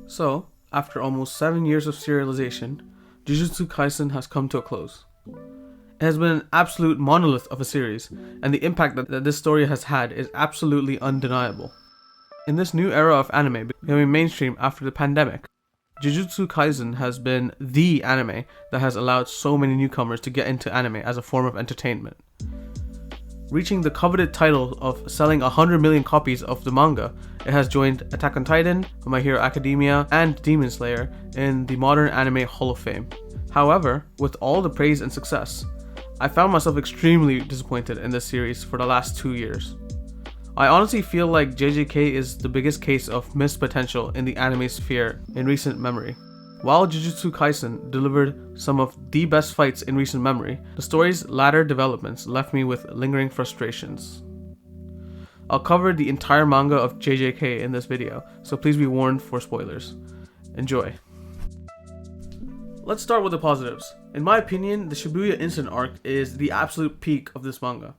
So, after almost 7 years of serialization, Jujutsu Kaisen has come to a close. It has been an absolute monolith of a series, and the impact that this story has had is absolutely undeniable. In this new era of anime becoming mainstream after the pandemic, Jujutsu Kaisen has been the anime that has allowed so many newcomers to get into anime as a form of entertainment. Reaching the coveted title of selling 100 million copies of the manga, it has joined Attack on Titan, My Hero Academia, and Demon Slayer in the modern anime Hall of Fame. However, with all the praise and success, I found myself extremely disappointed in this series for the last 2 years. I honestly feel like JJK is the biggest case of missed potential in the anime sphere in recent memory. While Jujutsu Kaisen delivered some of the best fights in recent memory, the story's latter developments left me with lingering frustrations. I'll cover the entire manga of JJK in this video, so please be warned for spoilers. Enjoy. Let's start with the positives. In my opinion, the Shibuya Incident arc is the absolute peak of this manga.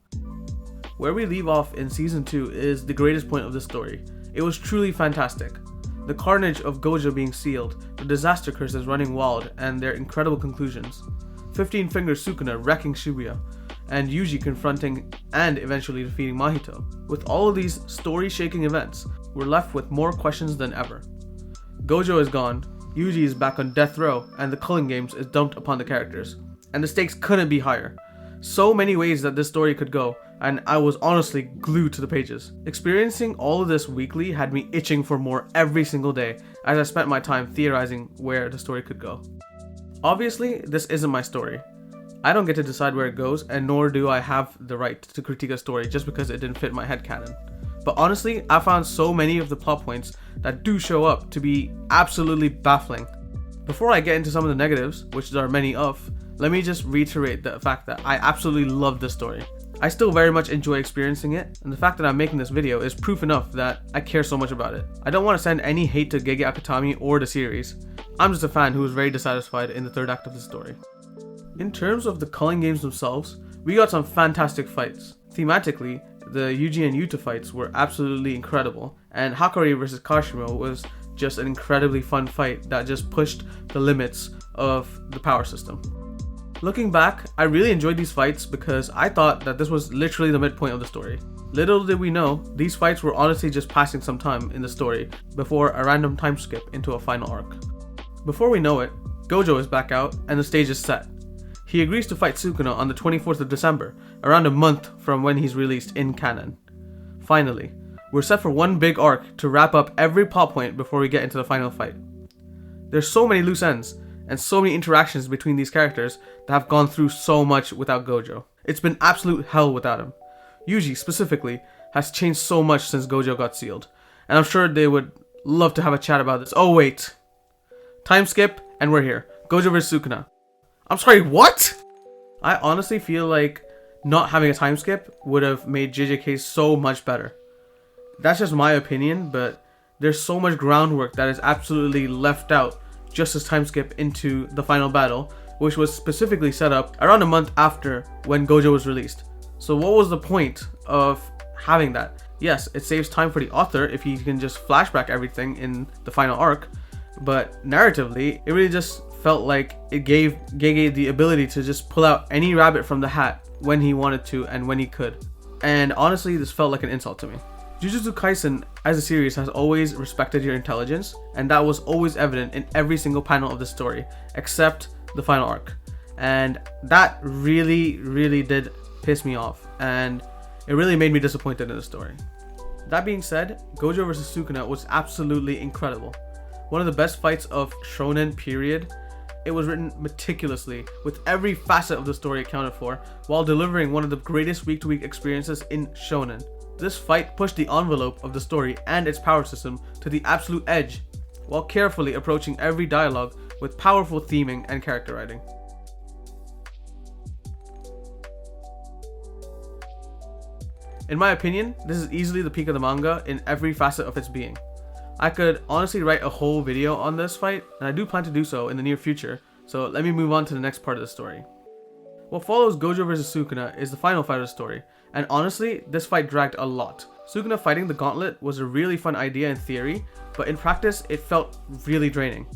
Where we leave off in season 2 is the greatest point of the story. It was truly fantastic. The carnage of Gojo being sealed, the disaster curses running wild, and their incredible conclusions. 15 Fingers Sukuna wrecking Shibuya, and Yuji confronting and eventually defeating Mahito. With all of these story-shaking events, we're left with more questions than ever. Gojo is gone, Yuji is back on death row, and the Culling games is dumped upon the characters. And the stakes couldn't be higher. So many ways that this story could go, and I was honestly glued to the pages. Experiencing all of this weekly had me itching for more every single day as I spent my time theorizing where the story could go. Obviously, this isn't my story. I don't get to decide where it goes, and nor do I have the right to critique a story just because it didn't fit my headcanon. But honestly, I found so many of the plot points that do show up to be absolutely baffling. Before I get into some of the negatives, which there are many of, let me just reiterate the fact that I absolutely love this story. I still very much enjoy experiencing it, and the fact that I'm making this video is proof enough that I care so much about it. I don't want to send any hate to Gege Akutami or the series. I'm just a fan who was very dissatisfied in the third act of the story. In terms of the Culling games themselves, we got some fantastic fights. Thematically, the Yuji and Yuta fights were absolutely incredible, and Hakari vs Kashimo was just an incredibly fun fight that just pushed the limits of the power system. Looking back, I really enjoyed these fights because I thought that this was literally the midpoint of the story. Little did we know, these fights were honestly just passing some time in the story before a random time skip into a final arc. Before we know it, Gojo is back out and the stage is set. He agrees to fight Sukuna on the 24th of December, around a month from when he's released in canon. Finally, we're set for one big arc to wrap up every plot point before we get into the final fight. There's so many loose ends, and so many interactions between these characters that have gone through so much without Gojo. It's been absolute hell without him. Yuji, specifically, has changed so much since Gojo got sealed, and I'm sure they would love to have a chat about this. Oh wait, time skip, and we're here. Gojo vs Sukuna. I'm sorry, what? I honestly feel like not having a time skip would have made JJK so much better. That's just my opinion, but there's so much groundwork that is absolutely left out just as time skip into the final battle, which was specifically set up around a month after when Gojo was released. So what was the point of having that? Yes, it saves time for the author if he can just flashback everything in the final arc, but narratively, it really just felt like it gave Gege the ability to just pull out any rabbit from the hat when he wanted to and when he could. And honestly, this felt like an insult to me. Jujutsu Kaisen as a series has always respected your intelligence, and that was always evident in every single panel of the story, except the final arc. And that really did piss me off, and it really made me disappointed in the story. That being said, Gojo vs Sukuna was absolutely incredible. One of the best fights of shonen period. It was written meticulously, with every facet of the story accounted for, while delivering one of the greatest week-to-week experiences in shonen. This fight pushed the envelope of the story and its power system to the absolute edge, while carefully approaching every dialogue with powerful theming and character writing. In my opinion, this is easily the peak of the manga in every facet of its being. I could honestly write a whole video on this fight, and I do plan to do so in the near future, so let me move on to the next part of the story. What follows Gojo vs Sukuna is the final fight of the story, And honestly, this fight dragged a lot. Sukuna fighting the gauntlet was a really fun idea in theory, but in practice it felt really draining.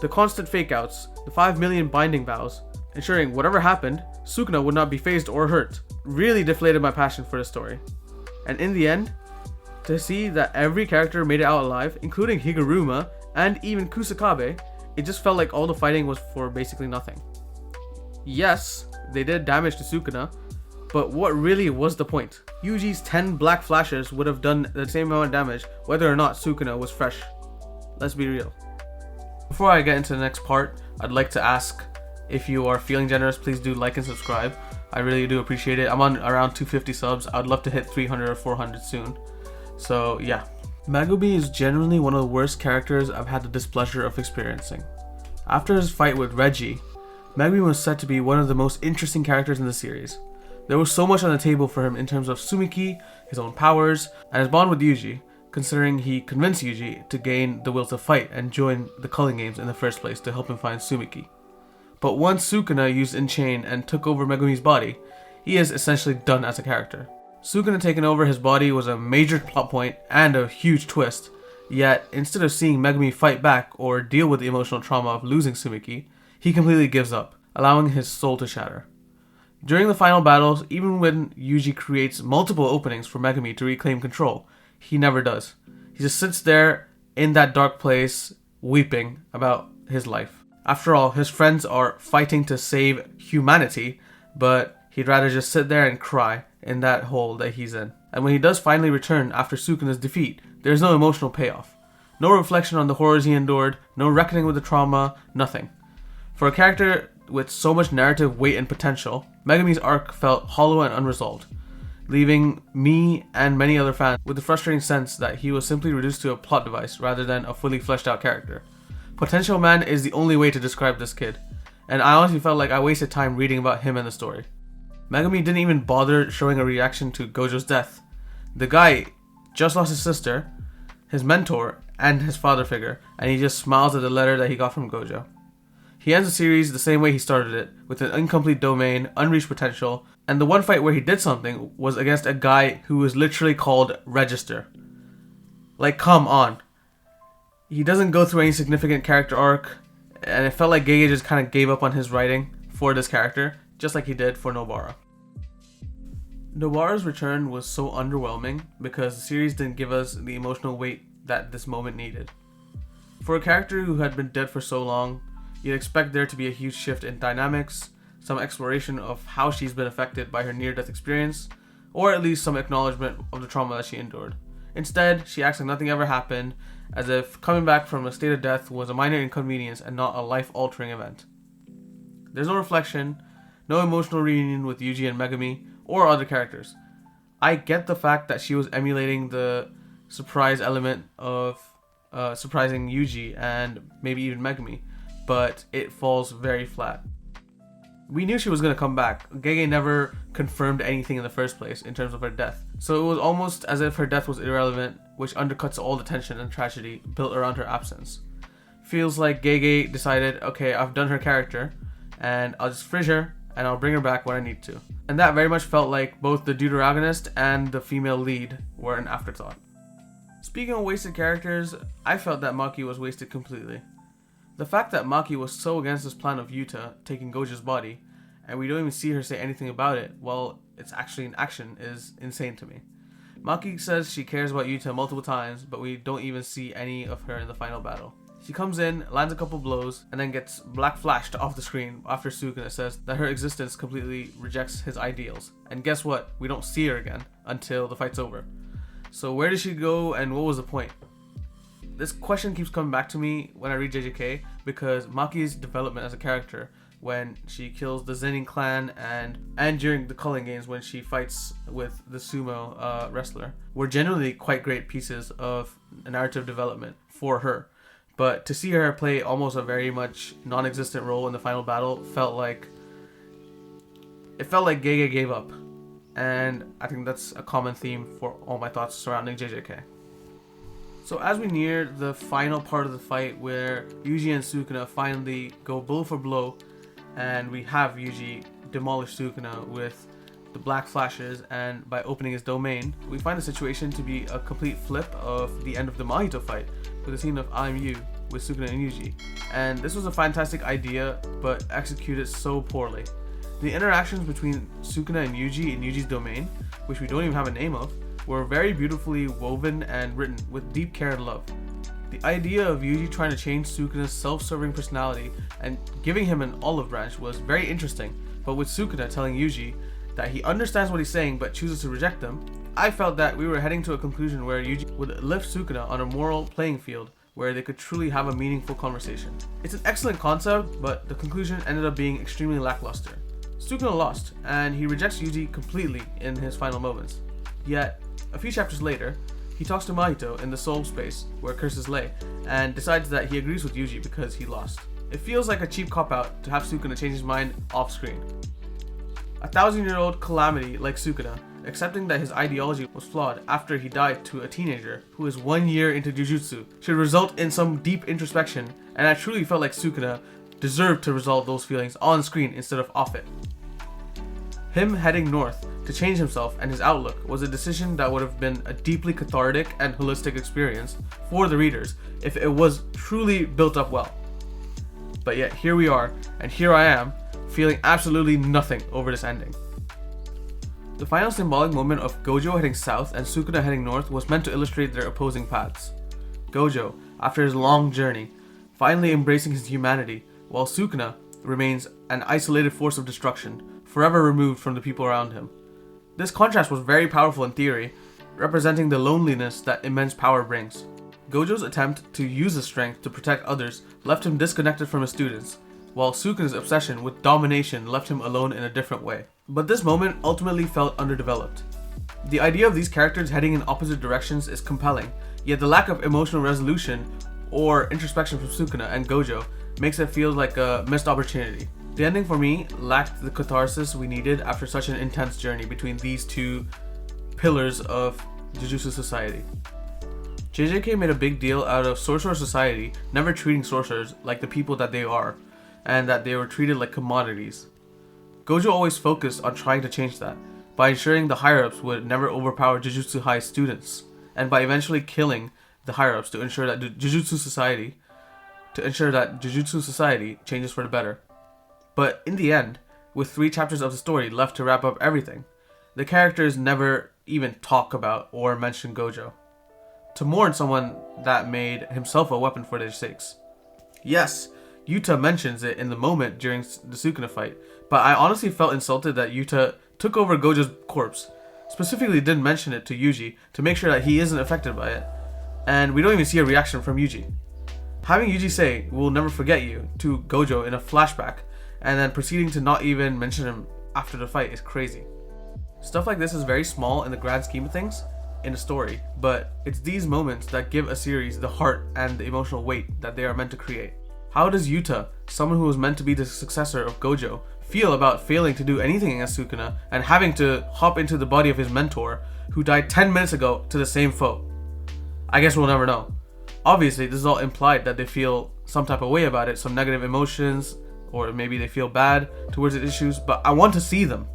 The constant fake outs, the 5 million binding vows, ensuring whatever happened, Sukuna would not be phased or hurt, really deflated my passion for the story. And in the end, to see that every character made it out alive, including Higuruma and even Kusakabe, it just felt like all the fighting was for basically nothing. Yes, they did damage to Sukuna, but what really was the point? Yuji's 10 black flashes would have done the same amount of damage whether or not Sukuna was fresh. Let's be real. Before I get into the next part, I'd like to ask, if you are feeling generous, please do like and subscribe. I really do appreciate it. I'm on around 250 subs. I'd love to hit 300 or 400 soon. So yeah. Megumi is genuinely one of the worst characters I've had the displeasure of experiencing. After his fight with Reggie, Megumi was said to be one of the most interesting characters in the series. There was so much on the table for him in terms of Sumiki, his own powers, and his bond with Yuji, considering he convinced Yuji to gain the will to fight and join the Culling Games in the first place to help him find Sumiki. But once Sukuna used Enchain and took over Megumi's body, he is essentially done as a character. Sukuna taking over his body was a major plot point and a huge twist, yet instead of seeing Megumi fight back or deal with the emotional trauma of losing Sumiki, he completely gives up, allowing his soul to shatter. During the final battles, even when Yuji creates multiple openings for Megumi to reclaim control, he never does. He just sits there in that dark place, weeping about his life. After all, his friends are fighting to save humanity, but he'd rather just sit there and cry in that hole that he's in. And when he does finally return after Sukuna's defeat, there's no emotional payoff. No reflection on the horrors he endured, no reckoning with the trauma, nothing. For a character with so much narrative weight and potential, Megumi's arc felt hollow and unresolved, leaving me and many other fans with the frustrating sense that he was simply reduced to a plot device rather than a fully fleshed out character. Potential man is the only way to describe this kid, and I honestly felt like I wasted time reading about him and the story. Megumi didn't even bother showing a reaction to Gojo's death. The guy just lost his sister, his mentor, and his father figure, and he just smiles at the letter that he got from Gojo. He ends the series the same way he started it, with an incomplete domain, unreached potential, and the one fight where he did something was against a guy who was literally called Register. Like, come on. He doesn't go through any significant character arc, and it felt like Gege just kind of gave up on his writing for this character, just like he did for Nobara. Nobara's return was so underwhelming because the series didn't give us the emotional weight that this moment needed. For a character who had been dead for so long, you'd expect there to be a huge shift in dynamics, some exploration of how she's been affected by her near-death experience, or at least some acknowledgement of the trauma that she endured. Instead, she acts like nothing ever happened, as if coming back from a state of death was a minor inconvenience and not a life-altering event. There's no reflection, no emotional reunion with Yuji and Megumi, or other characters. I get the fact that she was emulating the surprise element of surprising Yuji and maybe even Megumi, but it falls very flat. We knew she was going to come back. Gege never confirmed anything in the first place in terms of her death. So it was almost as if her death was irrelevant, which undercuts all the tension and tragedy built around her absence. Feels like Gege decided, okay, I've done her character, and I'll just fridge her, and I'll bring her back when I need to. And that very much felt like both the deuteragonist and the female lead were an afterthought. Speaking of wasted characters, I felt that Maki was wasted completely. The fact that Maki was so against this plan of Yuta taking Gojo's body, and we don't even see her say anything about it while it's actually in action, is insane to me. Maki says she cares about Yuta multiple times, but we don't even see any of her in the final battle. She comes in, lands a couple blows, and then gets black flashed off the screen after Sukuna says that her existence completely rejects his ideals. And guess what? We don't see her again until the fight's over. So where did she go and what was the point? This question keeps coming back to me when I read JJK because Maki's development as a character, when she kills the Zenin clan and during the Culling Games when she fights with the sumo wrestler, were generally quite great pieces of narrative development for her. But to see her play almost a very much non-existent role in the final battle felt like Gege gave up. And I think that's a common theme for all my thoughts surrounding JJK. So as we near the final part of the fight where Yuji and Sukuna finally go blow for blow, and we have Yuji demolish Sukuna with the black flashes, and by opening his domain, we find the situation to be a complete flip of the end of the Mahito fight, with a scene of I'm you with Sukuna and Yuji. And this was a fantastic idea, but executed so poorly. The interactions between Sukuna and Yuji in Yuji's domain, which we don't even have a name of, were very beautifully woven and written with deep care and love. The idea of Yuji trying to change Sukuna's self-serving personality and giving him an olive branch was very interesting, but with Sukuna telling Yuji that he understands what he's saying but chooses to reject them, I felt that we were heading to a conclusion where Yuji would lift Sukuna on a moral playing field where they could truly have a meaningful conversation. It's an excellent concept, but the conclusion ended up being extremely lackluster. Sukuna lost, and he rejects Yuji completely in his final moments. Yet, a few chapters later, he talks to Mahito in the soul space where curses lay, and decides that he agrees with Yuji because he lost. It feels like a cheap cop-out to have Sukuna change his mind off-screen. A 1,000-year-old calamity like Sukuna, accepting that his ideology was flawed after he died to a teenager who is 1 year into Jujutsu, should result in some deep introspection, and I truly felt like Sukuna deserved to resolve those feelings on screen instead of off it. Him heading north to change himself and his outlook was a decision that would have been a deeply cathartic and holistic experience for the readers if it was truly built up well. But yet here we are, and here I am, feeling absolutely nothing over this ending. The final symbolic moment of Gojo heading south and Sukuna heading north was meant to illustrate their opposing paths. Gojo, after his long journey, finally embracing his humanity, while Sukuna remains an isolated force of destruction, forever removed from the people around him. This contrast was very powerful in theory, representing the loneliness that immense power brings. Gojo's attempt to use his strength to protect others left him disconnected from his students, while Sukuna's obsession with domination left him alone in a different way. But this moment ultimately felt underdeveloped. The idea of these characters heading in opposite directions is compelling, yet the lack of emotional resolution or introspection from Sukuna and Gojo makes it feel like a missed opportunity. The ending for me lacked the catharsis we needed after such an intense journey between these two pillars of Jujutsu society. JJK made a big deal out of Sorcerer society never treating sorcerers like the people that they are, and that they were treated like commodities. Gojo always focused on trying to change that, by ensuring the higher-ups would never overpower Jujutsu High students, and by eventually killing the higher-ups to ensure that Jujutsu society changes for the better. But in the end, with 3 chapters of the story left to wrap up everything, the characters never even talk about or mention Gojo, to mourn someone that made himself a weapon for their sakes. Yes, Yuta mentions it in the moment during the Sukuna fight, but I honestly felt insulted that Yuta took over Gojo's corpse, specifically didn't mention it to Yuji to make sure that he isn't affected by it, and we don't even see a reaction from Yuji. Having Yuji say, "We'll never forget you," to Gojo in a flashback, and then proceeding to not even mention him after the fight is crazy. Stuff like this is very small in the grand scheme of things in a story, but it's these moments that give a series the heart and the emotional weight that they are meant to create. How does Yuta, someone who was meant to be the successor of Gojo, feel about failing to do anything against Sukuna and having to hop into the body of his mentor, who died 10 minutes ago, to the same foe? I guess we'll never know. Obviously, this is all implied that they feel some type of way about it, some negative emotions, or maybe they feel bad towards the issues, but I want to see them.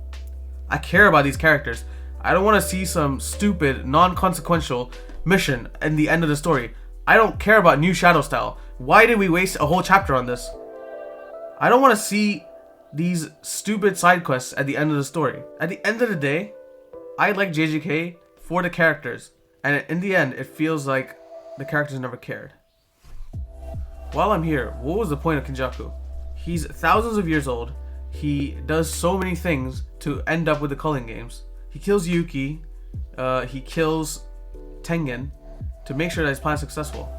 I care about these characters. I don't want to see some stupid, non-consequential mission in the end of the story. I don't care about New Shadow Style. Why did we waste a whole chapter on this? I don't want to see these stupid side quests at the end of the story. At the end of the day, I like JJK for the characters, and in the end, it feels like the characters never cared. While I'm here, what was the point of Kenjaku? He's thousands of years old. He does so many things to end up with the Culling games. He kills Yuki, he kills Tengen to make sure that his plan is successful.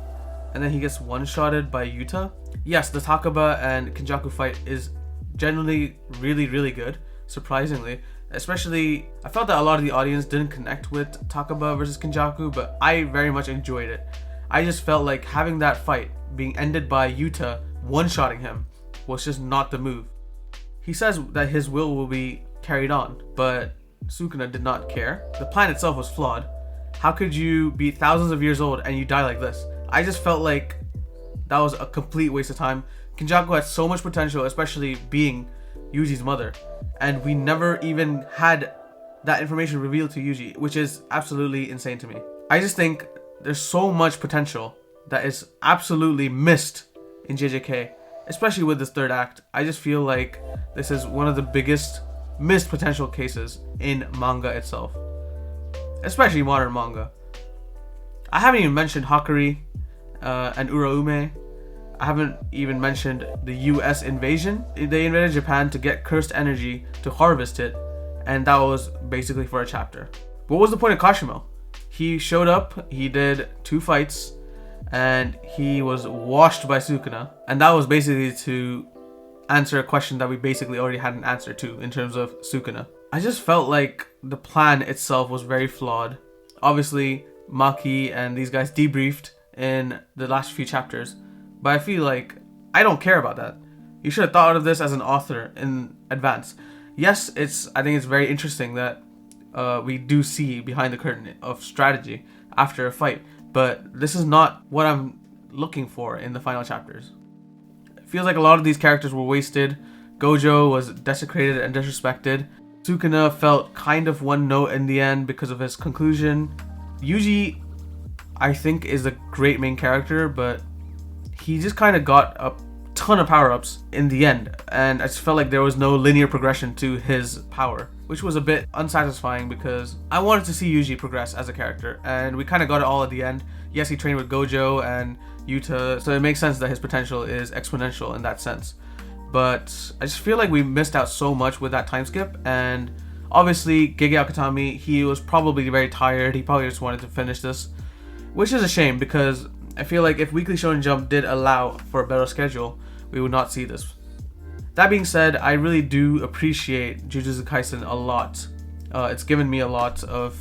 And then he gets one-shotted by Yuta. Yes, the Takaba and Kenjaku fight is generally really good, surprisingly. Especially, I felt that a lot of the audience didn't connect with Takaba versus Kenjaku, but I very much enjoyed it. I just felt like having that fight being ended by Yuta one-shotting him was just not the move. He says that his will be carried on, but Sukuna did not care. The plan itself was flawed. How could you be thousands of years old and you die like this? I just felt like that was a complete waste of time. Kenjaku had so much potential, especially being Yuji's mother, and we never even had that information revealed to Yuji, which is absolutely insane to me. I just think there's so much potential that is absolutely missed in JJK, especially with this third act. I just feel like this is one of the biggest missed potential cases in manga itself, especially modern manga. I haven't even mentioned Hakari and Uraume. I haven't even mentioned the US invasion. They invaded Japan to get cursed energy to harvest it, and that was basically for a chapter. What was the point of Kashimo? He showed up, he did 2 fights, and he was washed by Sukuna, and that was basically to answer a question that we basically already had an answer to in terms of Sukuna. I just felt like the plan itself was very flawed. Obviously, Maki and these guys debriefed in the last few chapters, but I feel like I don't care about that. You should have thought of this as an author in advance. Yes, I think it's very interesting that we do see behind the curtain of strategy after a fight, but this is not what I'm looking for in the final chapters. It feels like a lot of these characters were wasted. Gojo was desecrated and disrespected. Sukuna felt kind of one note in the end because of his conclusion. Yuji, I think, is a great main character, but he just kind of got a ton of power-ups in the end, and I just felt like there was no linear progression to his power, which was a bit unsatisfying because I wanted to see Yuji progress as a character, and we kind of got it all at the end. Yes, he trained with Gojo and Yuta, so it makes sense that his potential is exponential in that sense, but I just feel like we missed out so much with that time skip. And obviously Gege Akutami, he was probably very tired, he probably just wanted to finish this, which is a shame because I feel like if Weekly Shonen Jump did allow for a better schedule, we would not see this. That being said, I really do appreciate Jujutsu Kaisen a lot. It's given me a lot of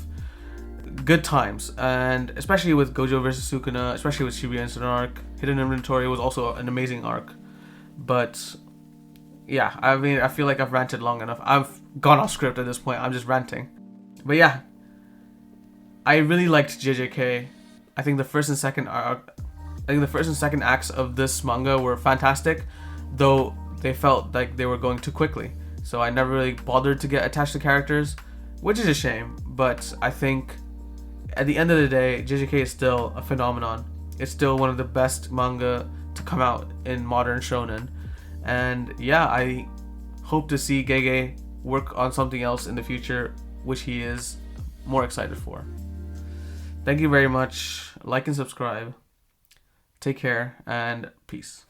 good times, and especially with Gojo versus Sukuna, especially with Shibuya Incident arc. Hidden Inventory was also an amazing arc. But yeah, I mean, I feel like I've ranted long enough. I've gone off script at this point. I'm just ranting. But yeah, I really liked JJK. I think the first and second acts of this manga were fantastic, though they felt like they were going too quickly. So I never really bothered to get attached to characters, which is a shame. But I think at the end of the day, JJK is still a phenomenon. It's still one of the best manga to come out in modern shonen. And yeah, I hope to see Gege work on something else in the future, which he is more excited for. Thank you very much. Like and subscribe. Take care and peace.